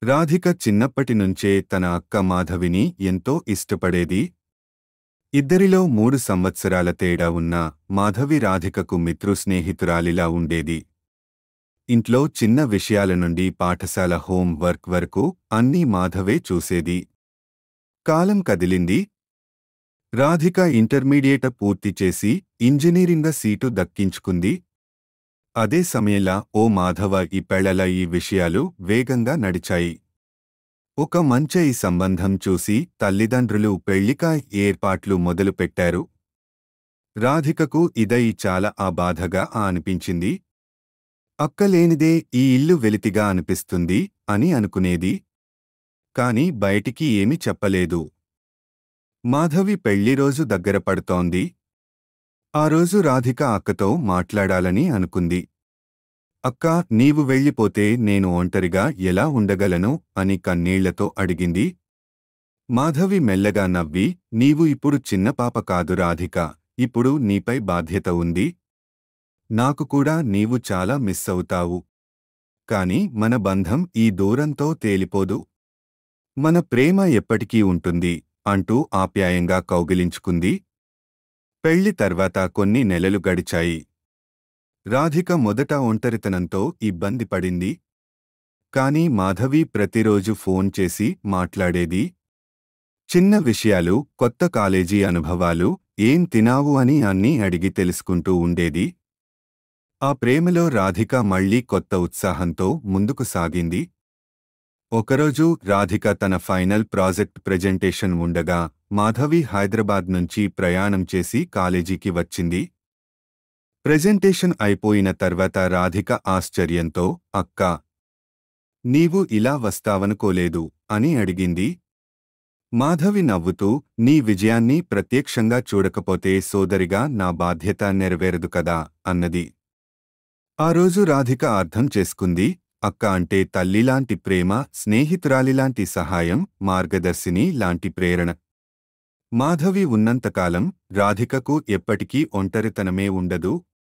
రాధిక చిన్నప్పటి నుంచే తన అక్క మాధవిని ఎంతో ఇష్టపడేది. ఇద్దరిలో 3 సంవత్సరాల తేడా ఉన్నా మాధవి రాధికకు మిత్రుస్నేహితురాలిలా ఉండేది. ఇంట్లో చిన్న విషయాల నుండి పాఠశాల హోం వర్క్ వరకు అన్నీ మాధవే చూసేది. కాలం కదిలింది. రాధిక ఇంటర్మీడియేట్ పూర్తి చేసి ఇంజనీరింగ్ సీటు దక్కించుకుంది. అదే సమయంలో ఓ మాధవ ఈ పెళ్లల ఈ విషయాలు వేగంగా నడిచాయి. ఒక మంచి సంబంధం చూసి తల్లిదండ్రులు పెళ్లిక ఏర్పాట్లు మొదలుపెట్టారు. రాధికకు ఇదై చాలా బాధగా అనిపించింది. అక్కలేనిదే ఈ ఇల్లు వెలితిగా అనిపిస్తుంది అని అనుకునేది. కాని బయటికి ఏమీ చెప్పలేదు. మాధవి పెళ్లిరోజు దగ్గర పడుతోంది. ఆ రోజు రాధిక అక్కతో మాట్లాడాలని అనుకుంది. అక్కా, నీవు వెళ్ళిపోతే నేను ఒంటరిగా ఎలా ఉండగలను అని కన్నీళ్లతో అడిగింది. మాధవి మెల్లగా నవ్వి, నీవు ఇప్పుడు చిన్నపాప కాదు రాధిక, ఇప్పుడు నీపై బాధ్యత ఉంది. నాకు కూడా నీవు చాలా మిస్ అవుతావు. కాని మన బంధం ఈ దూరంతో తేలిపోదు. మన ప్రేమ ఎప్పటికీ ఉంటుంది అంటూ ఆప్యాయంగా కౌగిలించుకుంది. పెళ్లి తర్వాత కొన్ని నెలలు గడిచాయి. రాధిక మొదట ఒంటరితనంతో ఇబ్బంది పడింది. కాని మాధవి ప్రతిరోజు ఫోన్ చేసి మాట్లాడేది. చిన్న విషయాలు, కొత్త కాలేజీ అనుభవాలు, ఏం తినావు అని అన్నీ అడిగి తెలుసుకుంటూ ఉండేది. ఆ ప్రేమలో రాధిక మళ్లీ కొత్త ఉత్సాహంతో ముందుకు సాగింది. ఒకరోజు రాధిక తన ఫైనల్ ప్రాజెక్ట్ ప్రెజెంటేషన్ ఉండగా మాధవి హైదరాబాద్ నుంచి ప్రయాణం చేసి కాలేజీకి వచ్చింది. ప్రెజెంటేషన్ అయిపోయిన తర్వాత రాధిక ఆశ్చర్యంతో, అక్కా, నీవు ఇలా వస్తావనుకోలేదు అని అడిగింది. మాధవి నవ్వుతూ, నీ విజయాన్ని ప్రత్యక్షంగా చూడకపోతే సోదరిగా నా బాధ్యత నెరవేరదు కదా అన్నది. ఆ రోజు రాధిక అర్థం చేసుకుంది. అక్క అంటే తల్లిలాంటి ప్రేమ, స్నేహితురాలిలాంటి సహాయం, మార్గదర్శిని లాంటి ప్రేరణ. మాధవి ఉన్నంతకాలం రాధికకు ఎప్పటికీ ఒంటరితనమే ఉండదు